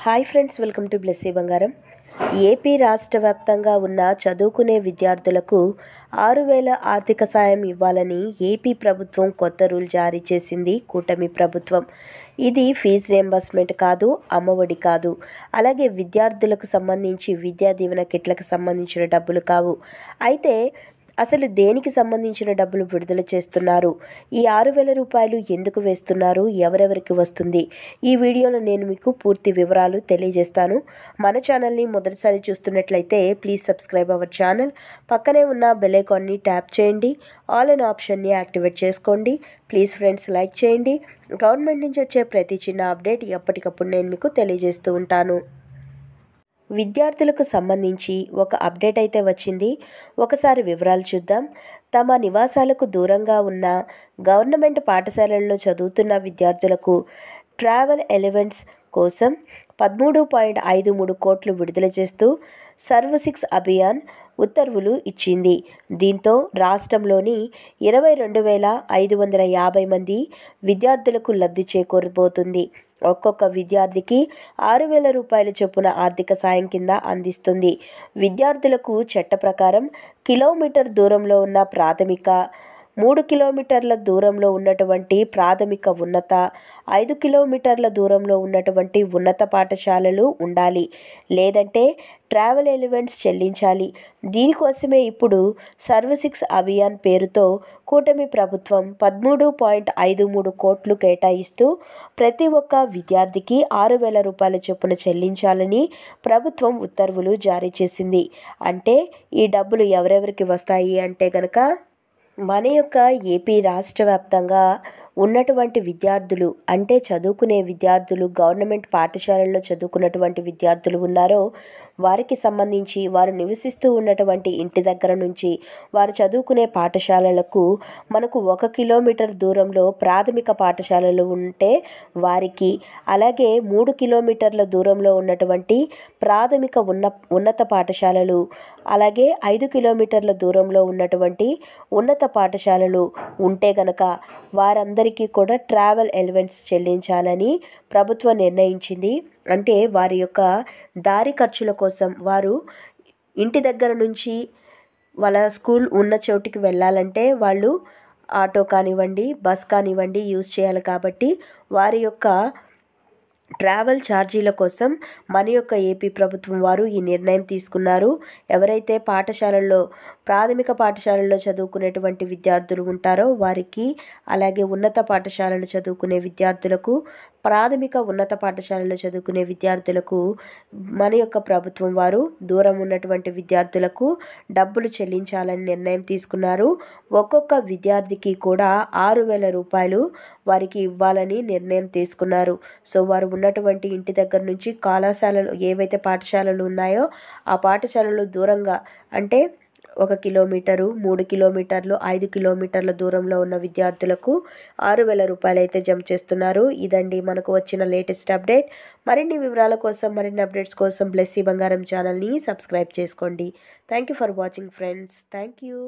Hi friends, welcome to Blessy బంగారం. AP రాష్ట్ర వ్యాప్తంగా ఉన్న చదువుకునే విద్యార్థులకు 6,000 ఆర్థిక సాయం ఇవ్వాలని ఏపీ ప్రభుత్వం కొత్త రూల్ జారీ చేసింది. కూటమి ప్రభుత్వం. ఇది ఫీజు రియంబర్స్మెంట్ కాదు, అమ్మఒడి కాదు, అలాగే విద్యార్థులకు సంబంధించి విద్యా దీవెన కిట్లకు సంబంధించిన డబ్బులు కావు. అయితే అసలు దేనికి సంబంధించిన డబ్బులు విడుదల చేస్తున్నారు, ఈ 6,000 రూపాయలు ఎందుకు వేస్తున్నారు, ఎవరెవరికి వస్తుంది, ఈ వీడియోలో నేను మీకు పూర్తి వివరాలు తెలియజేస్తాను. మన ఛానల్ని మొదటిసారి చూస్తున్నట్లయితే ప్లీజ్ సబ్స్క్రైబ్ అవర్ ఛానల్. పక్కనే ఉన్న బెల్ ఐకాన్ని ట్యాప్ చేయండి, ఆల్ అనే ఆప్షన్ని యాక్టివేట్ చేసుకోండి. ప్లీజ్ ఫ్రెండ్స్, లైక్ చేయండి. గవర్నమెంట్ నుంచి వచ్చే ప్రతి చిన్న అప్డేట్ ఎప్పటికప్పుడు నేను మీకు తెలియజేస్తూ ఉంటాను. విద్యార్థులకు సంబంధించి ఒక అప్డేట్ అయితే వచ్చింది. ఒకసారి వివరాలు చూద్దాం. తమ నివాసాలకు దూరంగా ఉన్న గవర్నమెంట్ పాఠశాలల్లో చదువుతున్న విద్యార్థులకు ట్రావెల్ ఎలివెన్స్ కోసం 13.53 కోట్లు విడుదల చేస్తూ సర్వశిక్ష అభియాన్ ఉత్తర్వులు ఇచ్చింది. దీంతో రాష్ట్రంలోని 22,550 మంది విద్యార్థులకు లబ్ధి చేకూరబోతుంది. ఒక్కొక్క విద్యార్థికి 6,000 రూపాయల చొప్పున ఆర్థిక సాయం కింద అందిస్తుంది. విద్యార్థులకు చట్ట ప్రకారం కిలోమీటర్ దూరంలో ఉన్న ప్రాథమిక, 3 కిలోమీటర్ల దూరంలో ఉన్నటువంటి ప్రాథమిక ఉన్నత, 5 కిలోమీటర్ల దూరంలో ఉన్నటువంటి ఉన్నత పాఠశాలలు ఉండాలి, లేదంటే ట్రావెల్ ఎలివెన్స్ చెల్లించాలి. దీనికోసమే ఇప్పుడు సర్వశిక్ష అభియాన్ పేరుతో కూటమి ప్రభుత్వం 13.53 కోట్లు కేటాయిస్తూ ప్రతి ఒక్క విద్యార్థికి 6,000 రూపాయల చొప్పున చెల్లించాలని ప్రభుత్వం ఉత్తర్వులు జారీ చేసింది. అంటే ఈ డబ్బులు ఎవరెవరికి వస్తాయి అంటే కనుక, మన యొక్క ఏపీ రాష్ట్ర వ్యాప్తంగా ఉన్నటువంటి విద్యార్థులు, అంటే చదువుకునే విద్యార్థులు, గవర్నమెంట్ పాఠశాలల్లో చదువుకున్నటువంటి విద్యార్థులు ఉన్నారో వారికి సంబంధించి వారు నివసిస్తూ ఉన్నటువంటి ఇంటి దగ్గర నుంచి వారు చదువుకునే పాఠశాలలకు మనకు 1 కిలోమీటర్ దూరంలో ప్రాథమిక పాఠశాలలు ఉంటే వారికి, అలాగే 3 కిలోమీటర్ల దూరంలో ఉన్నటువంటి ప్రాథమిక ఉన్నత పాఠశాలలు, అలాగే 5 కిలోమీటర్ల దూరంలో ఉన్నటువంటి ఉన్నత పాఠశాలలు ఉంటే గనక వారందరికీ కూడా ట్రావెల్ ఎలివెన్స్ చెల్లించాలని ప్రభుత్వం నిర్ణయించింది. అంటే వారి యొక్క దారి ఖర్చుల కోసం, వారు ఇంటి దగ్గర నుంచి వాళ్ళ స్కూల్ ఉన్న చోటికి వెళ్ళాలంటే వాళ్ళు ఆటో కానివ్వండి, బస్ కానివ్వండి యూజ్ చేయాలి. కాబట్టి వారి యొక్క ట్రావెల్ ఛార్జీల కోసం మన యొక్క ఏపీ ప్రభుత్వం వారు ఈ నిర్ణయం తీసుకున్నారు. ఎవరైతే పాఠశాలల్లో, ప్రాథమిక పాఠశాలల్లో చదువుకునేటువంటి విద్యార్థులు ఉంటారో వారికి, అలాగే ఉన్నత పాఠశాలలు చదువుకునే విద్యార్థులకు, ప్రాథమిక ఉన్నత పాఠశాలలో చదువుకునే విద్యార్థులకు మన యొక్క ప్రభుత్వం వారు దూరం ఉన్నటువంటి విద్యార్థులకు డబ్బులు చెల్లించాలని నిర్ణయం తీసుకున్నారు. ఒక్కొక్క విద్యార్థికి కూడా 6,000 రూపాయలు వారికి ఇవ్వాలని నిర్ణయం తీసుకున్నారు. సో వారు ఉన్నటువంటి ఇంటి దగ్గర నుంచి కళాశాలలు, ఏవైతే పాఠశాలలు ఉన్నాయో ఆ పాఠశాలలు దూరంగా, అంటే 1 కిలోమీటరు, 3 కిలోమీటర్లు, 5 కిలోమీటర్ల దూరంలో ఉన్న విద్యార్థులకు 6,000 రూపాయలు అయితే జమ చేస్తున్నారు. ఇదండి మనకు వచ్చిన లేటెస్ట్ అప్డేట్. మరిన్ని వివరాల కోసం, మరిన్ని అప్డేట్స్ కోసం బ్లెస్సీ బంగారం ఛానల్ని సబ్స్క్రైబ్ చేసుకోండి. Thank you for watching friends. Thank you.